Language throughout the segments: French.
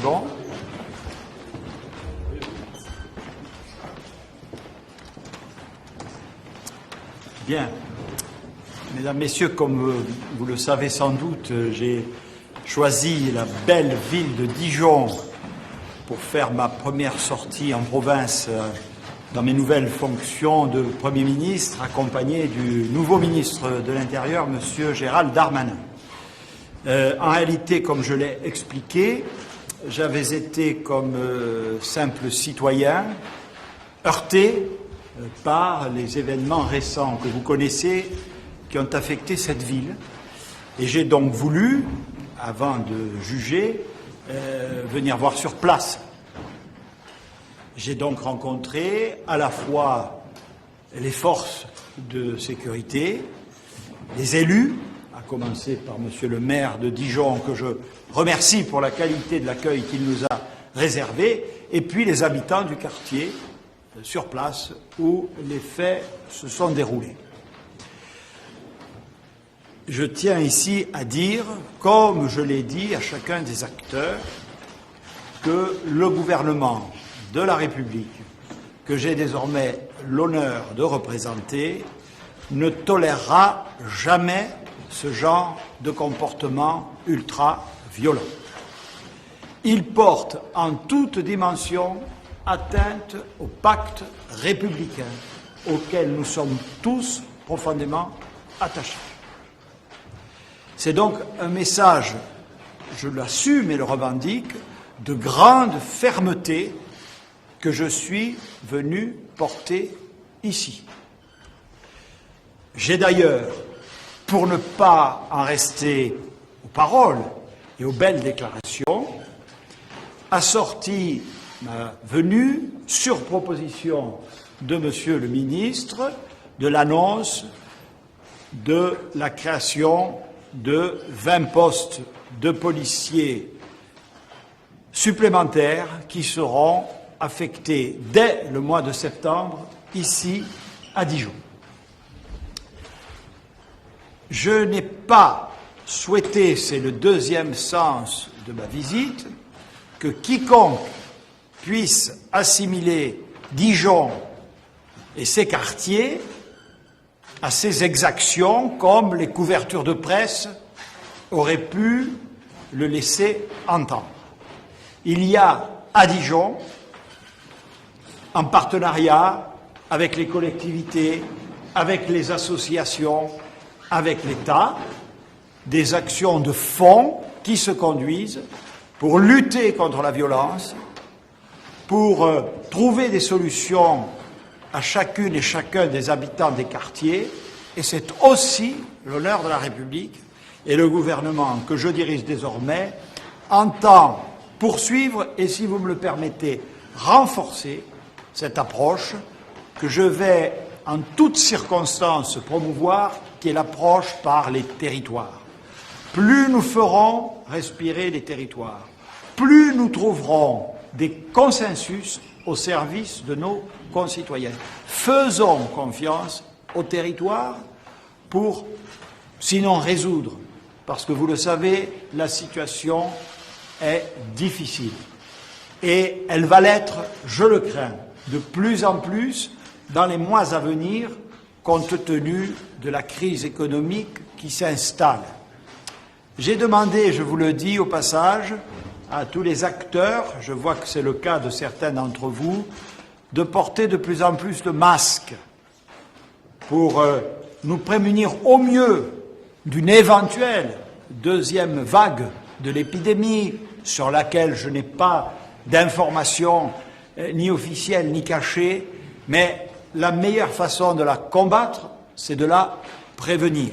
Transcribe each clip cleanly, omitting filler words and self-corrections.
Dijon. Bien. Mesdames, Messieurs, comme vous le savez sans doute, j'ai choisi la belle ville de Dijon pour faire ma première sortie en province dans mes nouvelles fonctions de Premier ministre, accompagné du nouveau ministre de l'Intérieur, M. Gérald Darmanin. En réalité, comme je l'ai expliqué, j'avais été comme simple citoyen heurté par les événements récents que vous connaissez qui ont affecté cette ville. Et j'ai donc voulu, avant de juger, venir voir sur place. J'ai donc rencontré à la fois les forces de sécurité, les élus, à commencer par monsieur le maire de Dijon, que je remercie pour la qualité de l'accueil qu'il nous a réservé, et puis les habitants du quartier sur place où les faits se sont déroulés. Je tiens ici à dire, comme je l'ai dit à chacun des acteurs, que le gouvernement de la République, que j'ai désormais l'honneur de représenter, ne tolérera jamais ce genre de comportement ultra-violent. Il porte en toute dimension atteinte au pacte républicain auquel nous sommes tous profondément attachés. C'est donc un message, je l'assume et le revendique, de grande fermeté que je suis venu porter ici. J'ai d'ailleurs, pour ne pas en rester aux paroles et aux belles déclarations, assorti ma venue, sur proposition de Monsieur le ministre, de l'annonce de la création de 20 postes de policiers supplémentaires qui seront affectés dès le mois de septembre ici à Dijon. Je n'ai pas souhaité, c'est le deuxième sens de ma visite, que quiconque puisse assimiler Dijon et ses quartiers à ces exactions comme les couvertures de presse auraient pu le laisser entendre. Il y a à Dijon, en partenariat avec les collectivités, avec les associations, avec l'État, des actions de fond qui se conduisent pour lutter contre la violence, pour trouver des solutions à chacune et chacun des habitants des quartiers, et c'est aussi l'honneur de la République, et le gouvernement que je dirige désormais entend poursuivre et, si vous me le permettez, renforcer cette approche que je vais en toutes circonstances promouvoir, qui est l'approche par les territoires. Plus nous ferons respirer les territoires, plus nous trouverons des consensus au service de nos concitoyens. Faisons confiance aux territoires pour, sinon résoudre, parce que vous le savez, la situation est difficile. Et elle va l'être, je le crains, de plus en plus dans les mois à venir, compte tenu de la crise économique qui s'installe. J'ai demandé, je vous le dis au passage, à tous les acteurs, je vois que c'est le cas de certains d'entre vous, de porter de plus en plus de masques pour nous prémunir au mieux d'une éventuelle deuxième vague de l'épidémie sur laquelle je n'ai pas d'informations ni officielles ni cachées, mais la meilleure façon de la combattre, c'est de la prévenir.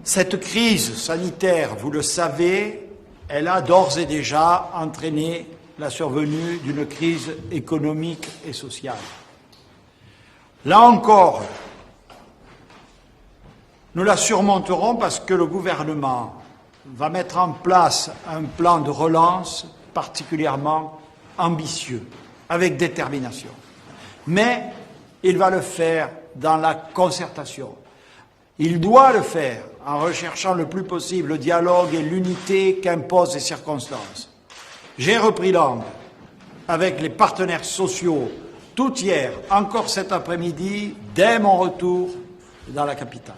Cette crise sanitaire, vous le savez, elle a d'ores et déjà entraîné la survenue d'une crise économique et sociale. Là encore, nous la surmonterons parce que le gouvernement va mettre en place un plan de relance particulièrement ambitieux, avec détermination. Mais il va le faire dans la concertation. Il doit le faire en recherchant le plus possible le dialogue et l'unité qu'imposent les circonstances. J'ai repris langue avec les partenaires sociaux tout hier, encore cet après-midi, dès mon retour dans la capitale.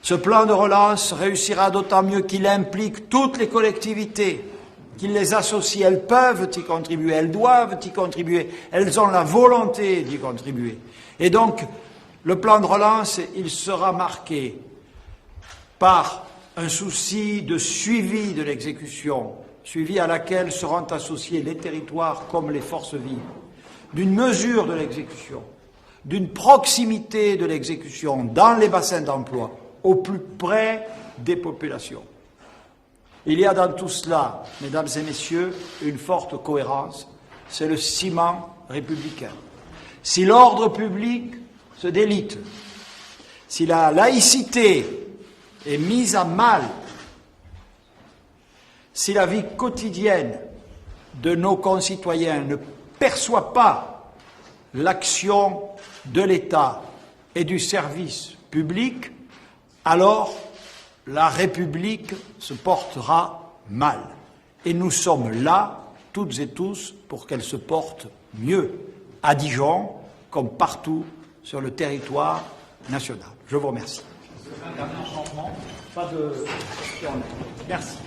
Ce plan de relance réussira d'autant mieux qu'il implique toutes les collectivités, qu'il les associe. Elles peuvent y contribuer, elles doivent y contribuer, elles ont la volonté d'y contribuer. Et donc, le plan de relance, il sera marqué par un souci de suivi de l'exécution, suivi à laquelle seront associés les territoires comme les forces vives, d'une mesure de l'exécution, d'une proximité de l'exécution dans les bassins d'emploi, au plus près des populations. Il y a dans tout cela, mesdames et messieurs, une forte cohérence, c'est le ciment républicain. Si l'ordre public se délite, si la laïcité est mise à mal, si la vie quotidienne de nos concitoyens ne perçoit pas l'action de l'État et du service public, alors la République se portera mal. Et nous sommes là, toutes et tous, pour qu'elle se porte mieux, à Dijon, comme partout sur le territoire national. Je vous remercie. Un dernier changement, pas de... Merci.